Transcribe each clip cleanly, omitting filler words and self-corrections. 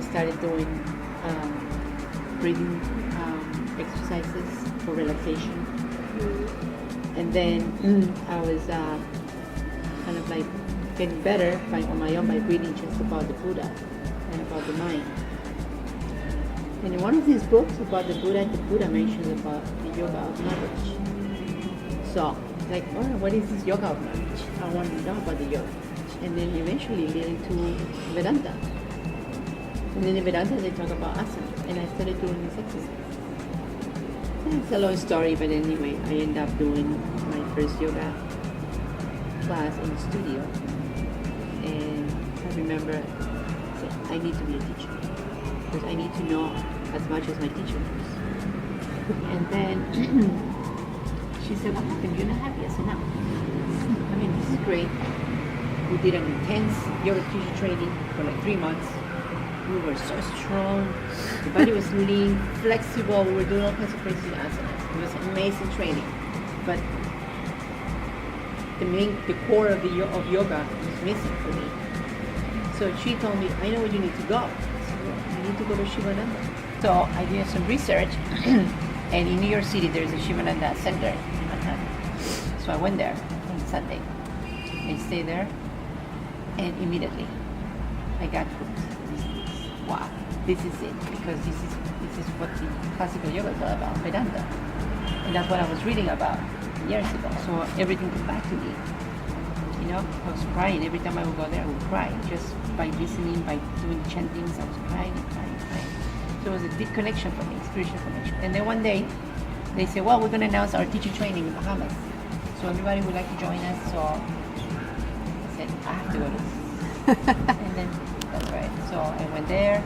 started doing breathing exercises for relaxation. And then I was kind of like getting better on my own by reading just about the Buddha and about the mind. And in one of these books about the Buddha mentions about the yoga of knowledge. So, like, oh, what is this yoga of knowledge? I want to know about the yoga. And then eventually led into Vedanta. And then in Vedanta they talk about asana, and I started doing this exercise. It's a long story, but anyway, I ended up doing my first yoga class in the studio. And I remember I said, I need to be a teacher, because I need to know as much as my teacher knows. And then she said, what happened? You're not happy? I said, no. I mean, this is great. We did an intense yoga teacher training for like 3 months. We were so strong. The body was lean, flexible. We were doing all kinds of crazy asanas. It was amazing training. But the core of yoga was missing for me. So she told me, I know where you need to go. I said, well, you need to go to Shivananda. So I did some research, and in New York City there's a Shivananda center in Manhattan. So I went there on Sunday. I stayed there, and immediately I got hooked. Wow, this is it, because this is what the classical yoga is all about, Vedanta. And that's what I was reading about years ago. So everything came back to me. You know, I was crying. Every time I would go there, I would cry. Just by listening, by doing chantings, I was crying and crying and crying. So it was a deep connection for me, spiritual connection. And then one day, they said, well, we're going to announce our teacher training in Bahamas. So everybody would like to join us. So I said, I have to go to this. And then, that's right. So I went there.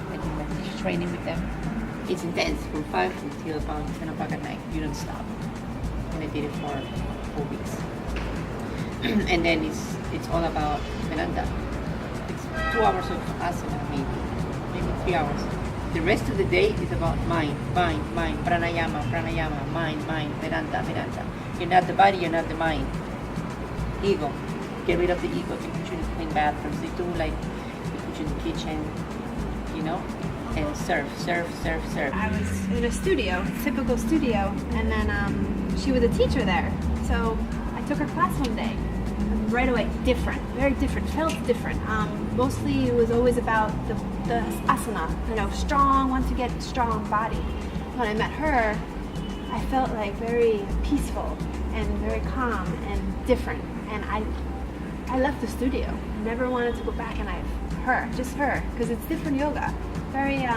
I did my teacher training with them. It's intense from 5 until about 10 o'clock at night. You don't stop. And I did it for 4 weeks. And then it's all about Vedanta. It's 2 hours of asana, maybe 3 hours. The rest of the day is about mind, pranayama, mind, Vedanta. You're not the body, you're not the mind. Ego. Get rid of the ego. They put you in clean bathrooms. They do like, they put you in the kitchen, you know, and serve. I was in a studio, typical studio, and then she was a teacher there. So I took her class one day. Right away, different, very different, felt different. Mostly it was always about the asana, you know, strong, want to get strong body. When I met her, I felt like very peaceful and very calm and different. And I left the studio. I never wanted to go back, and just her, because it's different yoga. Very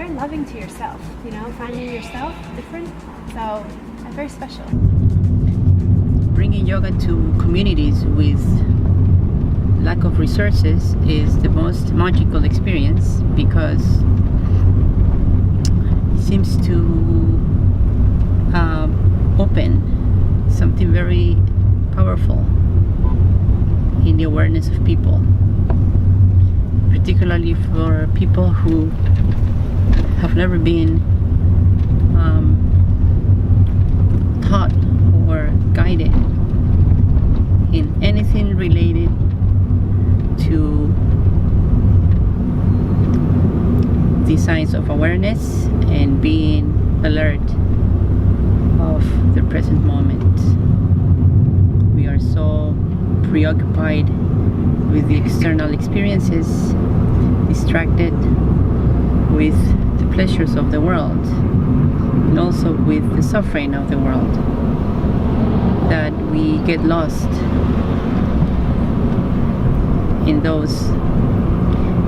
loving to yourself, you know, finding yourself different. So very special. Bringing yoga to communities with lack of resources is the most magical experience, because it seems to open something very powerful in the awareness of people, particularly for people who have never been taught or guided in anything related to the science of awareness and being alert of the present moment. We are so preoccupied with the external experiences, distracted with the pleasures of the world, and also with the suffering of the world, that we get lost in those,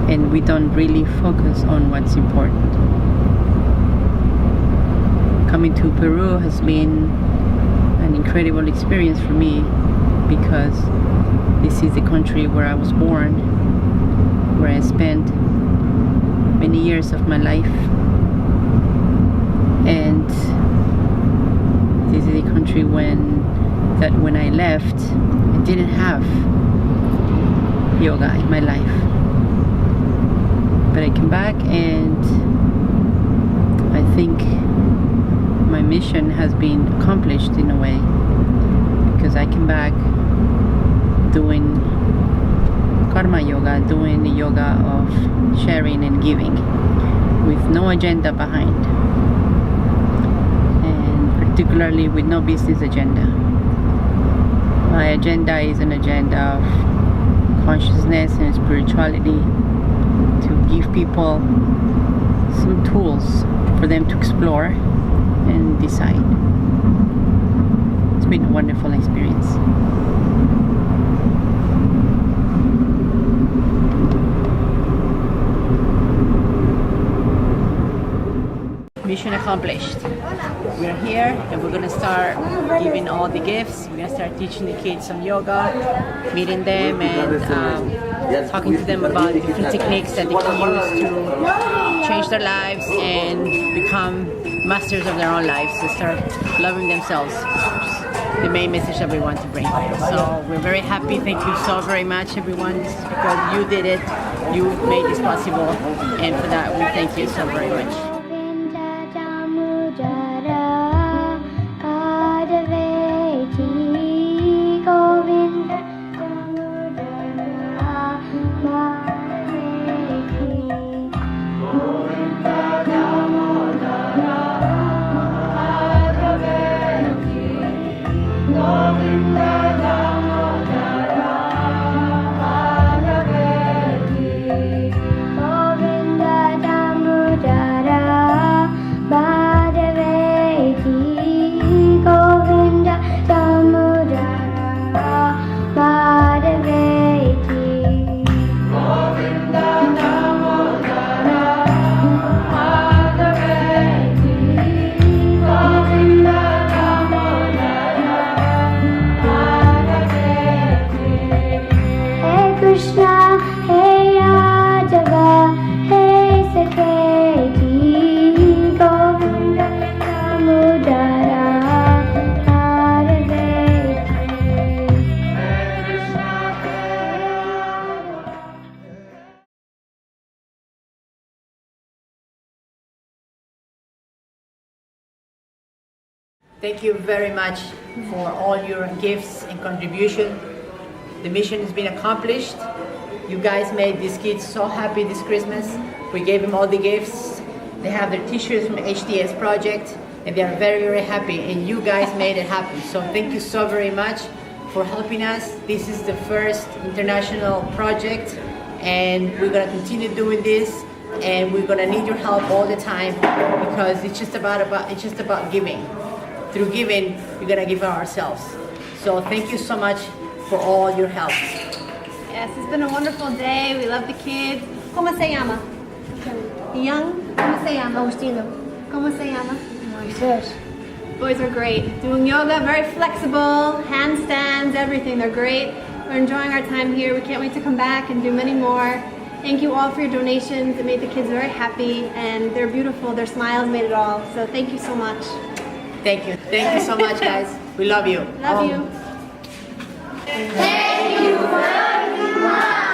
and we don't really focus on what's important. Coming to Peru has been an incredible experience for me, because this is the country where I was born, where I spent many years of my life, and this is a country when I left, I didn't have yoga in my life. But I came back, and I think my mission has been accomplished in a way, because I came back doing karma yoga, doing the yoga of sharing and giving with no agenda behind, and particularly with no business agenda. My agenda is an agenda of consciousness and spirituality, to give people some tools for them to explore and decide. It's been a wonderful experience. Mission accomplished. We're here and we're gonna start giving all the gifts. We're gonna start teaching the kids some yoga, meeting them and talking to them about the different techniques that they can use to change their lives and become masters of their own lives and start loving themselves. The main message that we want to bring. So we're very happy. Thank you so very much, everyone, because you did it. You made this possible, and for that we thank you so very much. Thank you very much for all your gifts and contribution. The mission has been accomplished. You guys made these kids so happy this Christmas. We gave them all the gifts. They have their t-shirts from HTS Project and they are very, very happy, and you guys made it happen. So thank you so very much for helping us. This is the first international project and we're gonna continue doing this, and we're gonna need your help all the time because it's just about giving. Through giving, we're gonna give ourselves. So thank you so much for all your help. Yes, it's been a wonderful day. We love the kids. ¿Cómo se llama? Young? ¿Cómo se llama? Agustino. ¿Cómo se llama? Moisés. Boys are great. Doing yoga, very flexible, handstands, everything. They're great. We're enjoying our time here. We can't wait to come back and do many more. Thank you all for your donations. It made the kids very happy, and they're beautiful. Their smiles made it all. So thank you so much. Thank you. Thank you so much, guys. We love you. Love you. Thank you for everyone.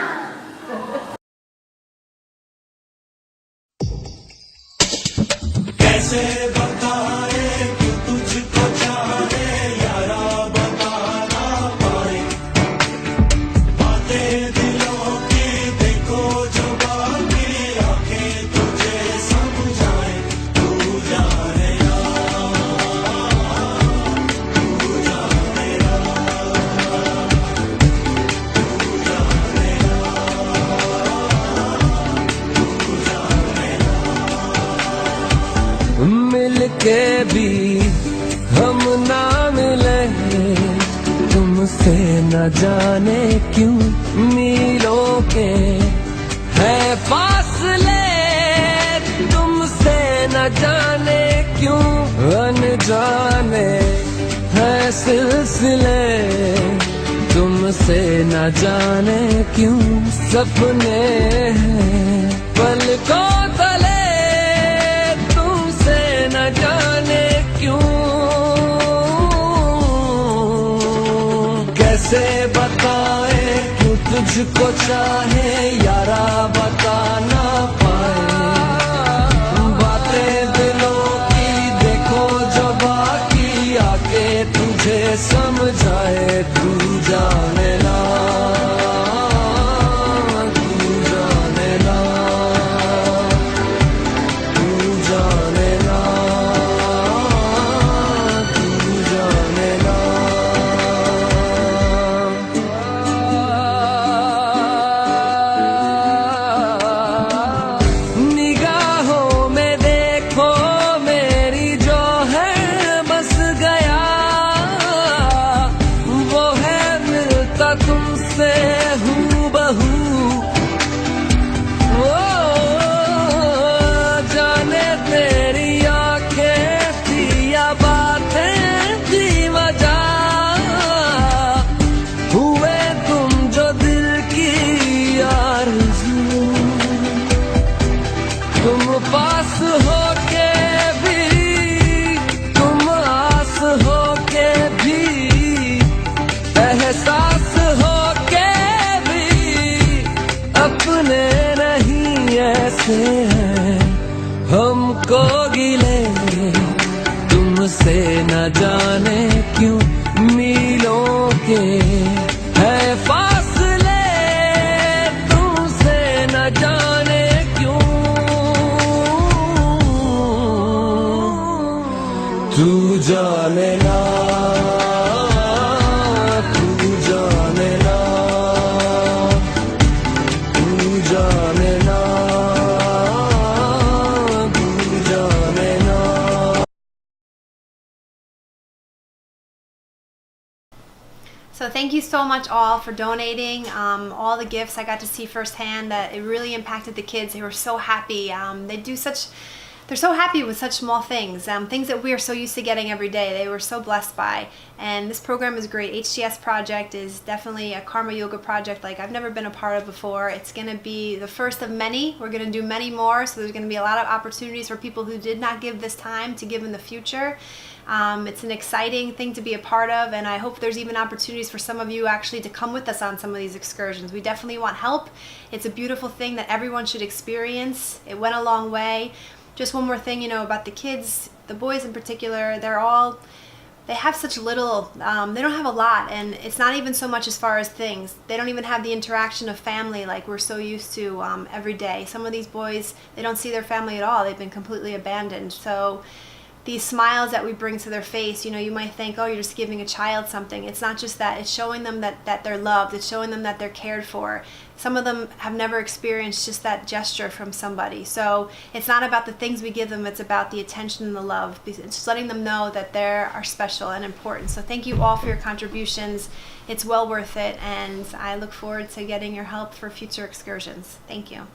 कैसे बताए कि तुझको चाहे यारा बता ना पाए बातें दिलों की देखो जो बाकी आंखें तुझे समझाए तू जाने ना तू जाने ना तू जाने ना तू जाने ना मिल के भी हम ना मिले तुमसे न जाने क्यों मीलों के है फासले तुमसे न जाने क्यों अनजाने है सिलसिले तुमसे न जाने क्यों सपने हैं पलकों तले तुमसे न जाने क्यों कैसे बताए क्यों तुझको चाहे यारा बता ना पाए बातें दिलों की देखो जो बाकी आके तुझे समझाए तू जाने ना तुमसे हूबहू जाने तेरी आंखें थी या बातें थी वजह हुए तुम जो दिल की आरज़ू तुम पास हो के भी तुम आस हो के भी एहसास हो के भी अपने नहीं ऐसे हैं हमको गिले तुमसे न जाने क्यों मीलों के है फासले तुमसे न जाने क्यों तू जाने ना तू जाने ना तू जाने ना तू जाने ना So thank you so much all for donating. All the gifts I got to see firsthand that it really impacted the kids. They were so happy. They're so happy with such small things, things that we are so used to getting every day. They were so blessed by. And this program is great. HTS Project is definitely a karma yoga project like I've never been a part of before. It's going to be the first of many. We're going to do many more. So there's going to be a lot of opportunities for people who did not give this time to give in the future. It's an exciting thing to be a part of, and I hope there's even opportunities for some of you actually to come with us on some of these excursions. We definitely want help. It's a beautiful thing that everyone should experience. It went a long way. Just one more thing, about the kids, the boys in particular, they have such little, they don't have a lot, and it's not even so much as far as things. They don't even have the interaction of family like we're so used to every day. Some of these boys, they don't see their family at all. They've been completely abandoned. So these smiles that we bring to their face, you might think, oh, you're just giving a child something. It's not just that. It's showing them that they're loved. It's showing them that they're cared for. Some of them have never experienced just that gesture from somebody. So it's not about the things we give them. It's about the attention and the love. It's just letting them know that they are special and important. So thank you all for your contributions. It's well worth it, and I look forward to getting your help for future excursions. Thank you.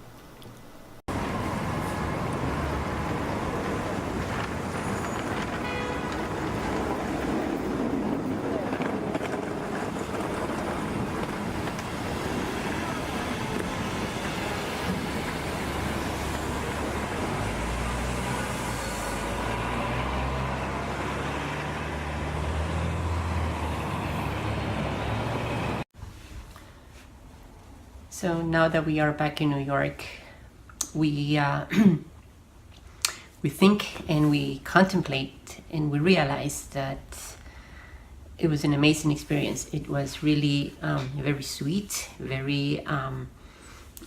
So now that we are back in New York, we we think and we contemplate and we realize that it was an amazing experience. It was really very sweet, very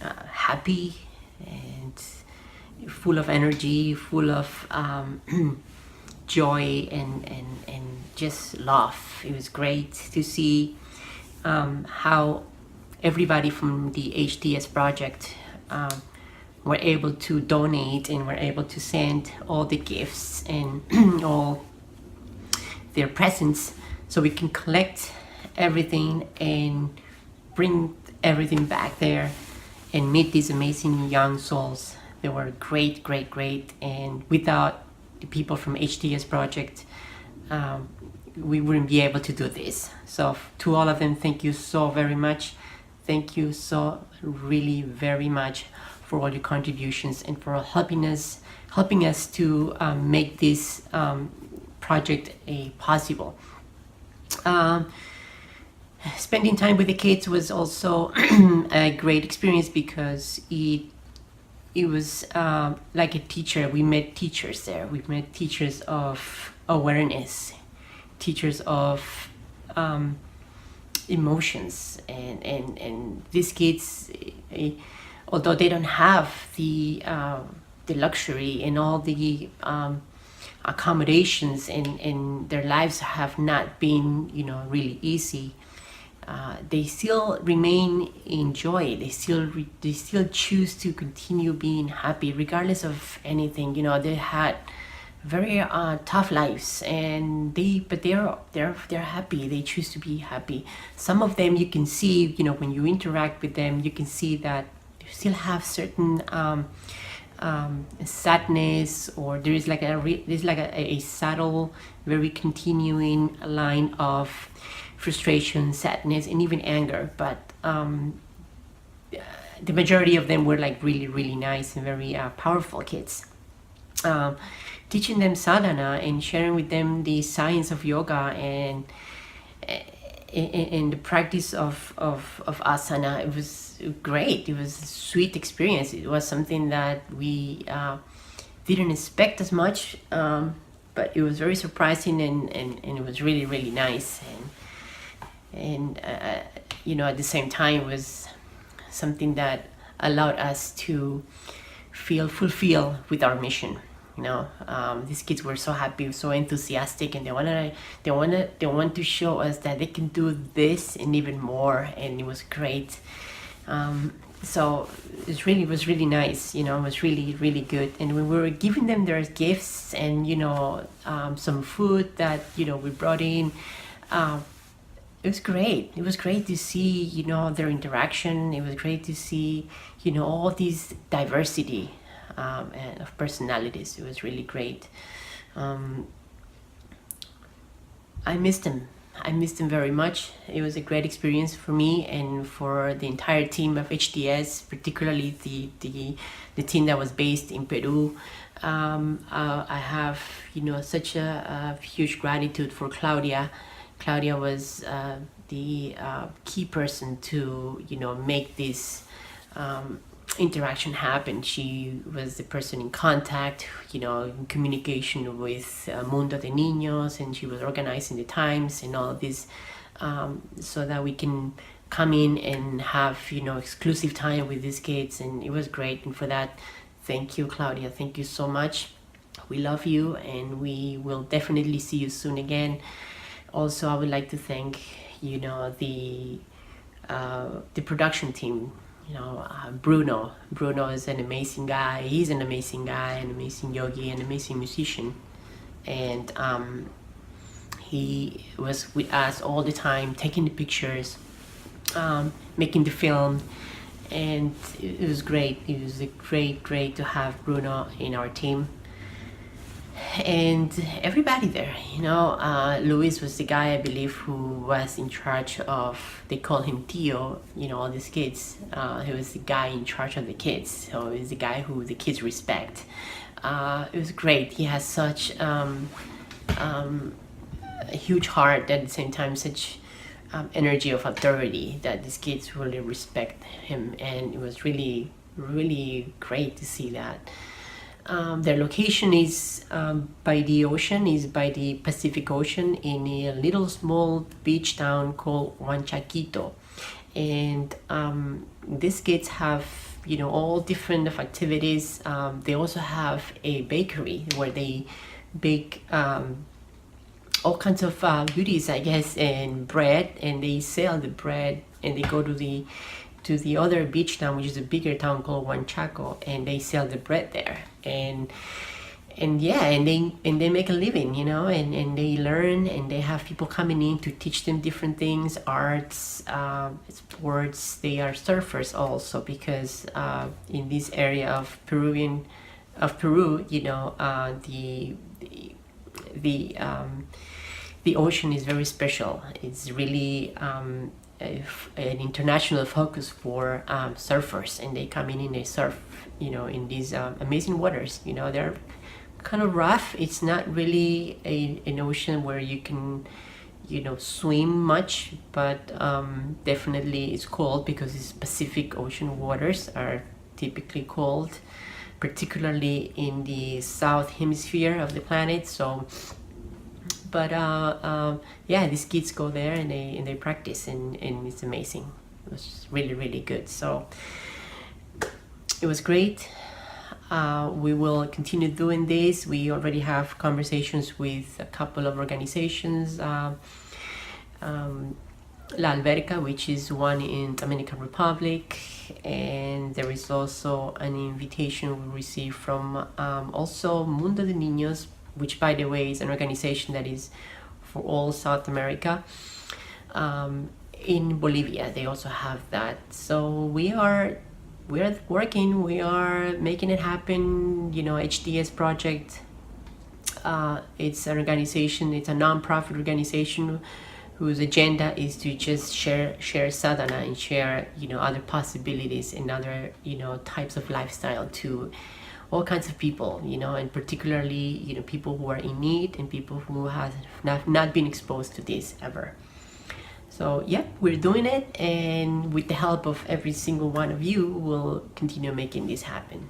happy, and full of energy, full of joy and just love. It was great to see how everybody from the HTS Project were able to donate and were able to send all the gifts and all their presents, so we can collect everything and bring everything back there and meet these amazing young souls. They were great, and without the people from HTS Project, we wouldn't be able to do this. So to all of them, thank you so very much. Thank you so really very much for all your contributions and for helping us to make this project possible. Spending time with the kids was also a great experience because it was like a teacher. We met teachers there. We met teachers of awareness, teachers of emotions, and these kids, although they don't have the luxury and all the accommodations, and their lives have not been really easy, they still remain in joy. They still choose to continue being happy regardless of anything. They had very tough lives, and they're happy. They choose to be happy. Some of them, you can see, when you interact with them, you can see that they still have certain sadness, or there is like a subtle, very continuing line of frustration, sadness, and even anger. But the majority of them were like really, really nice and very powerful kids. Teaching them sadhana and sharing with them the science of yoga and the practice of asana, it was great. It was a sweet experience. It was something that we didn't expect as much, but it was very surprising, and it was really, really nice. And at the same time, it was something that allowed us to feel fulfilled with our mission. These kids were so happy, so enthusiastic, and they want to show us that they can do this and even more, and it was great. So it was really nice. It was really, really good. And when we were giving them their gifts and some food that we brought in, it was great. It was great to see their interaction. It was great to see all this diversity and of personalities. It was really great. I missed them very much. It was a great experience for me and for the entire team of HTS, particularly the team that was based in Peru. I have such a huge gratitude for Claudia. Claudia was the key person to make this interaction happen. She was the person in contact, in communication with Mundo de Niños, and she was organizing the times and all of this, so that we can come in and have exclusive time with these kids. And it was great, and for that, thank you, Claudia. Thank you so much. We love you, and we will definitely see you soon again. Also, I would like to thank the production team. Bruno is an amazing guy. He's an amazing guy, an amazing yogi, an amazing musician, and he was with us all the time, taking the pictures, making the film, and it was great. It was great to have Bruno in our team. And everybody there, Luis was the guy, I believe, who was in charge of, they call him Tio, all these kids. He was the guy in charge of the kids, so he's the guy who the kids respect. It was great. He has such a huge heart, at the same time such energy of authority that these kids really respect him, and it was really, really great to see that. Their location is by the ocean, is by the Pacific Ocean, in a little small beach town called Huanchaquito. And these kids have, all different of activities. They also have a bakery where they bake all kinds of goodies, I guess, and bread, and they sell the bread, and they go to the other beach town, which is a bigger town called Huanchaco, and they sell the bread there, and they make a living, and they learn, and they have people coming in to teach them different things, arts, sports. They are surfers also, because in this area of Peru, the ocean is very special. It's really an international focus for surfers, and they come in and they surf, in these amazing waters. They're kind of rough. It's not really an ocean where you can, swim much, but definitely it's cold, because it's Pacific Ocean waters are typically cold, particularly in the south hemisphere of the planet. So but these kids go there and they practice, and it's amazing. It was really, really good. So it was great. We will continue doing this. We already have conversations with a couple of organizations, La Alberca, which is one in Dominican Republic, and there is also an invitation we received from also Mundo de Niños, which by the way is an organization that is for all South America. In Bolivia they also have that. So we are working, we are making it happen. You know, HTS Project, it's an organization, it's a non-profit organization whose agenda is to just share sadhana and share, you know, other possibilities and other, you know, types of lifestyle to all kinds of people, you know, and particularly, you know, people who are in need and people who have not been exposed to this ever. So yeah, we're doing it, and with the help of every single one of you, we'll continue making this happen.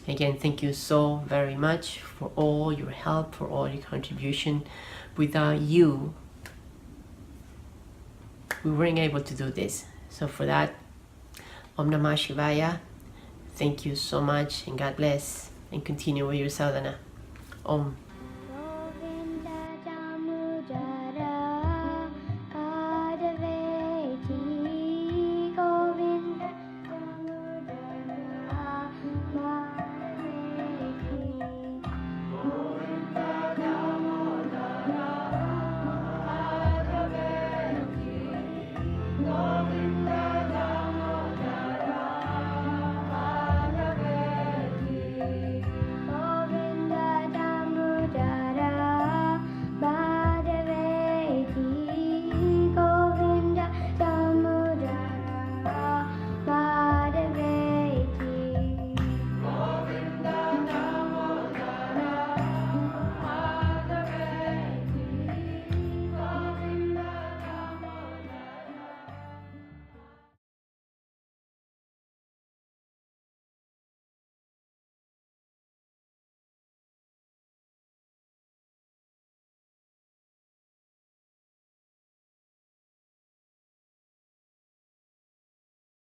Again, thank you so very much for all your help, for all your contribution. Without you, we weren't able to do this. So for that, Om Namah Shivaya, thank you so much, and God bless, and continue with your sadhana. Om.